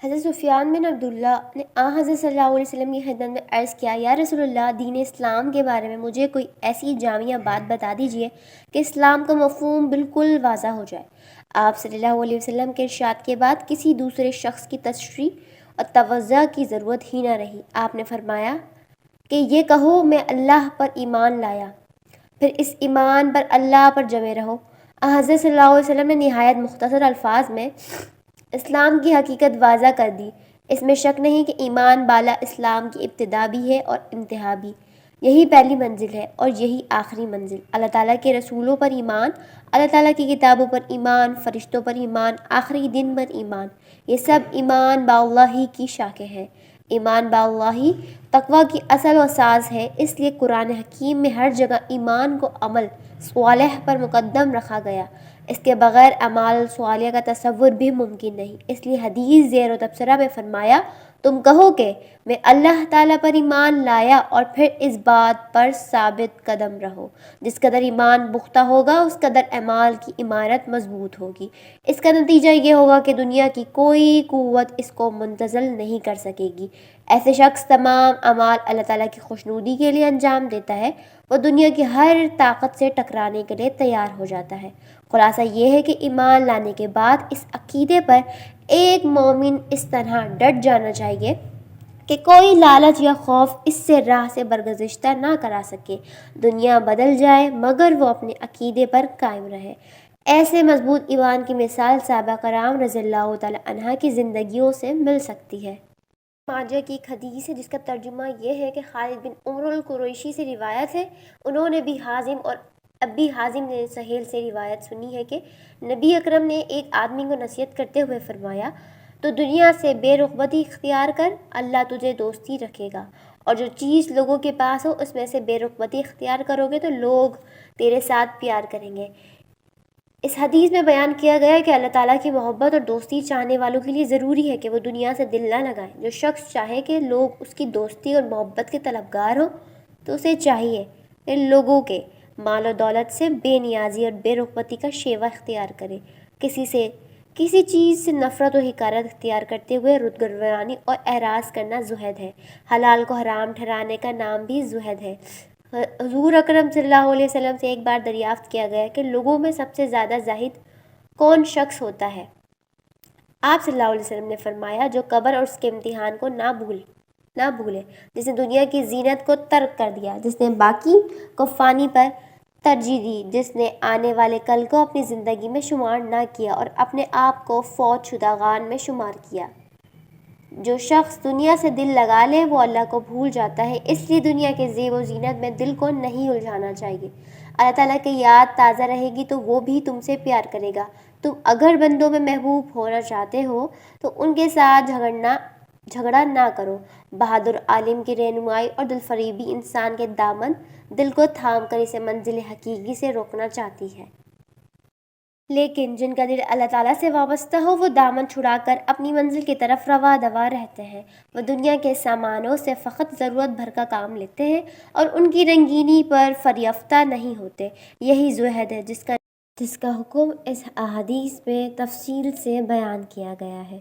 حضرت سفیان بن عبداللہ نے حضرت صلی اللہ علیہ وسلم کی خدمت میں عرض کیا، یا رسول اللہ، دین اسلام کے بارے میں مجھے کوئی ایسی جامع بات بتا دیجئے کہ اسلام کا مفہوم بالکل واضح ہو جائے۔ آپ صلی اللہ علیہ وسلم کے ارشاد کے بعد کسی دوسرے شخص کی تشریح اور توضیح کی ضرورت ہی نہ رہی۔ آپ نے فرمایا کہ یہ کہو میں اللہ پر ایمان لایا، پھر اس ایمان پر اللہ پر جمے رہو۔ حضرت صلی اللہ علیہ وسلم نے نہایت مختصر الفاظ میں اسلام کی حقیقت واضح کر دی۔ اس میں شک نہیں کہ ایمان بالا اسلام کی ابتدا بھی ہے اور انتہا بھی۔ یہی پہلی منزل ہے اور یہی آخری منزل۔ اللہ تعالیٰ کے رسولوں پر ایمان، اللہ تعالیٰ کی کتابوں پر ایمان، فرشتوں پر ایمان، آخری دن پر ایمان، یہ سب ایمان باللہ کی شاخیں ہیں۔ ایمان باللہ تقویٰ کی اصل و ساز ہے، اس لیے قرآن حکیم میں ہر جگہ ایمان کو عمل صالح پر مقدم رکھا گیا۔ اس کے بغیر اعمال صالحہ کا تصور بھی ممکن نہیں۔ اس لیے حدیث زیر و تبصرہ میں فرمایا، تم کہو کہ میں اللہ تعالیٰ پر ایمان لایا اور پھر اس بات پر ثابت قدم رہو۔ جس قدر ایمان پختہ ہوگا اس قدر اعمال کی عمارت مضبوط ہوگی۔ اس کا نتیجہ یہ ہوگا کہ دنیا کی کوئی قوت اس کو منتزل نہیں کر سکے گی۔ ایسے شخص تمام اعمال اللہ تعالیٰ کی خوشنودی کے لیے انجام دیتا ہے، وہ دنیا کی ہر طاقت سے ٹکرانے کے لیے تیار ہو جاتا ہے۔ خلاصہ یہ ہے کہ ایمان لانے کے بعد اس عقیدے پر ایک مومن اس طرح ڈٹ جانا چاہیے کہ کوئی لالچ یا خوف اس سے راہ سے برگزشتہ نہ کرا سکے۔ دنیا بدل جائے مگر وہ اپنے عقیدے پر قائم رہے۔ ایسے مضبوط ایمان کی مثال صحابہ کرام رضی اللہ تعالیٰ عنہ کی زندگیوں سے مل سکتی ہے۔ ماجہ کی ایک حدیث ہے جس کا ترجمہ یہ ہے کہ خالد بن عمر القریشی سے روایت ہے، انہوں نے بھی حازم اور ابی حازم نے سہیل سے روایت سنی ہے کہ نبی اکرم نے ایک آدمی کو نصیحت کرتے ہوئے فرمایا، تو دنیا سے بے رغبتی اختیار کر، اللہ تجھے دوستی رکھے گا، اور جو چیز لوگوں کے پاس ہو اس میں سے بے رغبتی اختیار کرو گے تو لوگ تیرے ساتھ پیار کریں گے۔ اس حدیث میں بیان کیا گیا ہے کہ اللہ تعالیٰ کی محبت اور دوستی چاہنے والوں کے لیے ضروری ہے کہ وہ دنیا سے دل نہ لگائیں۔ جو شخص چاہے کہ لوگ اس کی دوستی اور محبت کے طلبگار ہوں تو اسے چاہیے کہ لوگوں کے مال و دولت سے بے نیازی اور بے رغبتی کا شیوہ اختیار کرے۔ کسی چیز سے نفرت و حقارت اختیار کرتے ہوئے رتگروانی اور اعراض کرنا زہد ہے۔ حلال کو حرام ٹھہرانے کا نام بھی زہد ہے۔ حضور اکرم صلی اللہ علیہ وسلم سے ایک بار دریافت کیا گیا کہ لوگوں میں سب سے زیادہ زاہد کون شخص ہوتا ہے؟ آپ صلی اللہ علیہ وسلم نے فرمایا، جو قبر اور اس کے امتحان کو نہ بھولے، جس نے دنیا کی زینت کو ترک کر دیا، جس نے باقی کو فانی پر ترجیح دی، جس نے آنے والے کل کو اپنی زندگی میں شمار نہ کیا اور اپنے آپ کو فوت شدگان میں شمار کیا۔ جو شخص دنیا سے دل لگا لے وہ اللہ کو بھول جاتا ہے، اس لیے دنیا کے زیب و زینت میں دل کو نہیں الجھانا چاہیے۔ اللہ تعالیٰ کی یاد تازہ رہے گی تو وہ بھی تم سے پیار کرے گا۔ تم اگر بندوں میں محبوب ہونا چاہتے ہو تو ان کے ساتھ جھگڑا نہ کرو۔ بہادر عالم کی رہنمائی اور دلفریبی انسان کے دامن دل کو تھام کر اسے منزل حقیقی سے روکنا چاہتی ہے۔ لیکن جن کا دل اللہ تعالیٰ سے وابستہ ہو وہ دامن چھڑا کر اپنی منزل کی طرف رواں دواں رہتے ہیں۔ وہ دنیا کے سامانوں سے فقط ضرورت بھر کا کام لیتے ہیں اور ان کی رنگینی پر فریفتہ نہیں ہوتے۔ یہی زہد ہے جس کا حکم اس احادیث میں تفصیل سے بیان کیا گیا ہے۔